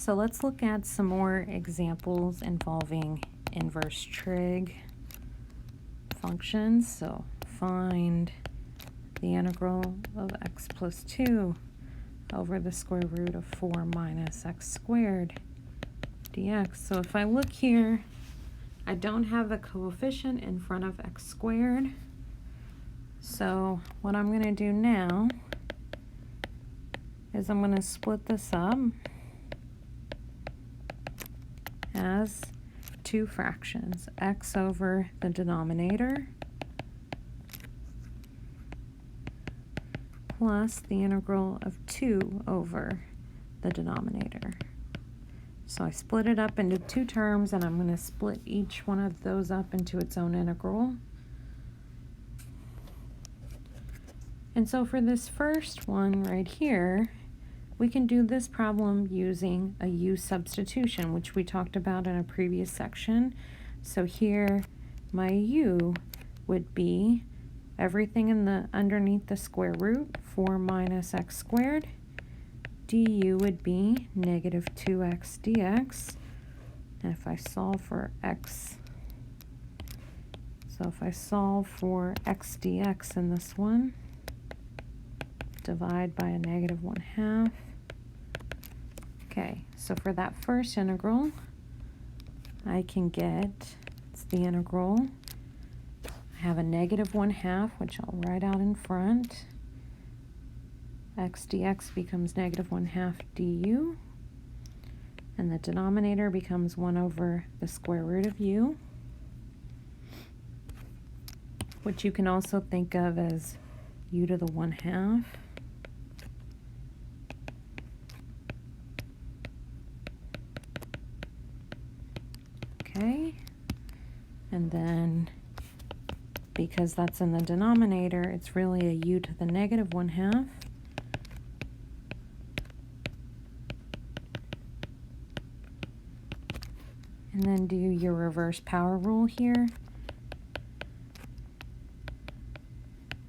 So let's look at some more examples involving inverse trig functions. So find the integral of x plus 2 over the square root of 4 minus x squared dx. So if I look here, I don't have a coefficient in front of x squared. So what I'm going to do now is I'm going to split this up as two fractions, x over the denominator plus the integral of 2 over the denominator. So I split it up into two terms, and I'm going to split each one of those up into its own integral. And so for this first one right here, we can do this problem using a U substitution, which we talked about in a previous section. So here, my U would be everything in the underneath the square root, 4 minus x squared. Du would be negative 2x dx. And if I solve for x, so if I solve for x dx in this one, divide by a negative 1/2. Okay, so for that first integral, I can get, it's the integral, I have a negative 1/2, which I'll write out in front. X dx becomes negative 1/2 du, and the denominator becomes 1 over the square root of u, which you can also think of as u to the 1/2. Okay, and then because that's in the denominator, it's really a u to the negative 1/2. And then do your reverse power rule here.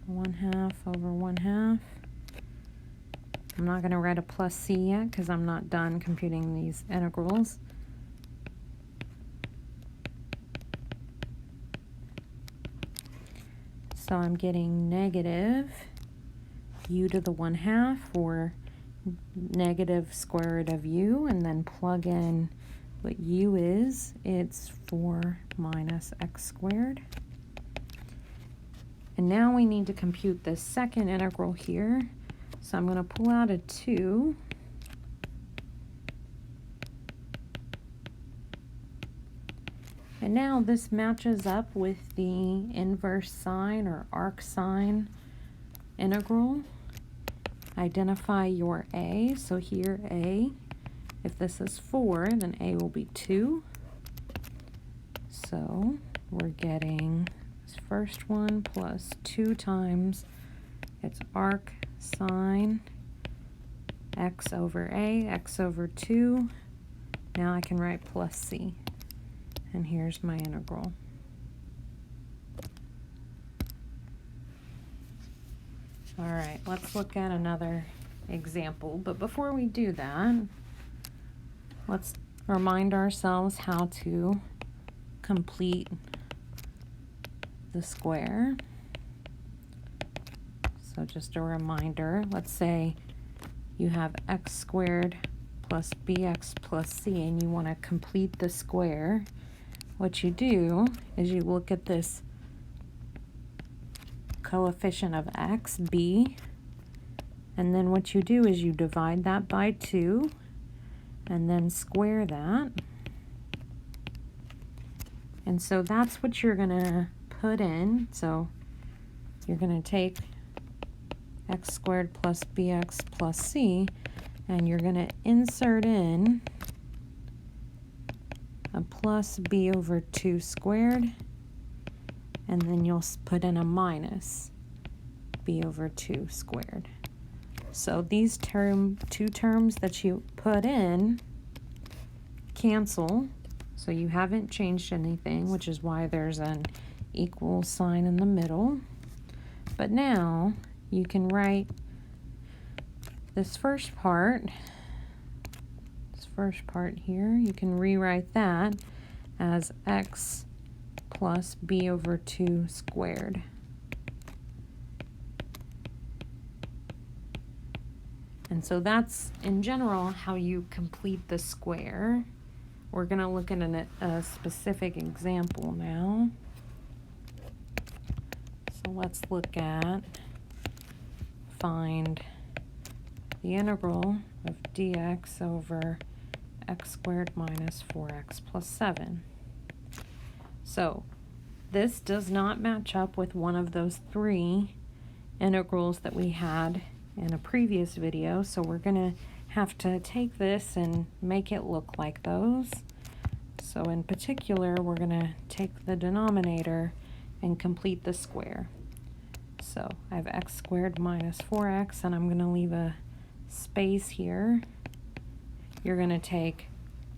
1/2 over 1/2. I'm not going to write a plus c yet because I'm not done computing these integrals. So I'm getting negative u to the 1/2 or negative square root of u, and then plug in what u is. It's 4 minus x squared. And now we need to compute this second integral here. So I'm going to pull out a 2. And now this matches up with the inverse sine or arc sine integral. Identify your a. So here a, if this is 4, then a will be 2. So we're getting this first one plus 2 times its arc sine x over a, x over 2. Now I can write plus c. And here's my integral. All right, let's look at another example. But before we do that, let's remind ourselves how to complete the square. So just a reminder, let's say you have x squared plus bx plus c, and you want to complete the square. What you do is you look at this coefficient of x, b, and then what you do is you divide that by 2 and then square that. And so that's what you're going to put in. So you're going to take x squared plus bx plus c, and you're going to insert in a plus b over 2 squared, and then you'll put in a minus b over 2 squared. So these two terms that you put in cancel, so you haven't changed anything, which is why there's an equal sign in the middle. But now you can write this first part, this first part here, you can rewrite that as x plus b over 2 squared. And so that's, in general, how you complete the square. We're going to look at a specific example now. So let's look at, find the integral of dx over x squared minus 4x plus 7. So this does not match up with one of those three integrals that we had in a previous video, so we're going to have to take this and make it look like those. So in particular, we're going to take the denominator and complete the square. So I have x squared minus 4x, and I'm going to leave a space here. You're going to take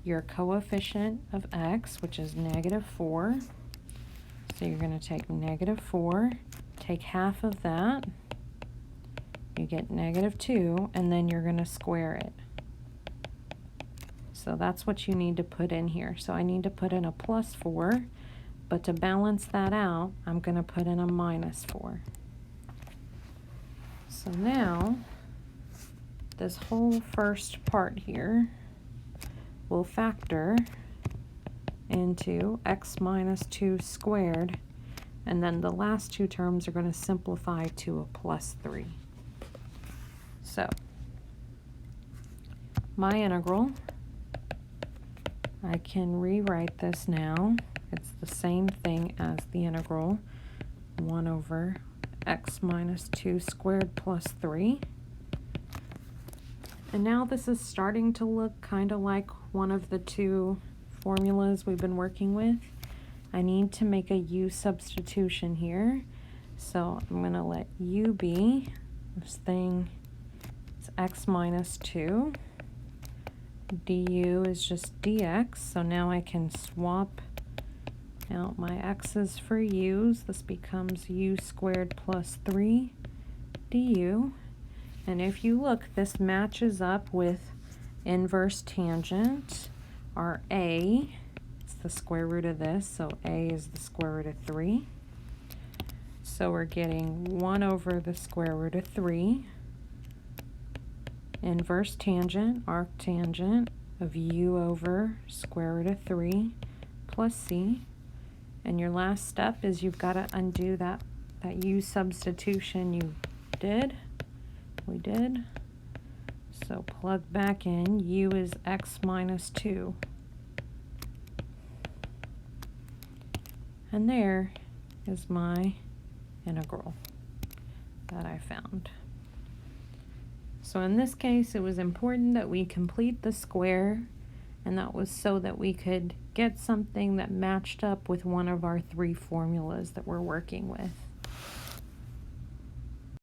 your coefficient of x, which is -4. So you're going to take -4, take half of that, you get -2, and then you're going to square it. So that's what you need to put in here. So I need to put in a +4, but to balance that out, I'm going to put in a -4. So now, this whole first part here will factor into x minus 2 squared, and then the last two terms are going to simplify to a +3. So, my integral, I can rewrite this now. It's the same thing as the integral 1 over x minus 2 squared plus 3. And now this is starting to look kind of like one of the two formulas we've been working with. I need to make a U substitution here. So I'm going to let U be, this thing is x minus 2. du is just dx, so now I can swap out my x's for u's. This becomes u squared plus 3 du. And if you look, this matches up with inverse tangent. Our a is the square root of this, so a is the square root of 3. So we're getting 1 over the square root of 3. Inverse tangent, arctangent of u over square root of 3 plus c. And your last step is you've got to undo that u substitution you did. We did. So plug back in, u is x minus 2. And there is my integral that I found. So in this case, it was important that we complete the square, and that was so that we could get something that matched up with one of our three formulas that we're working with.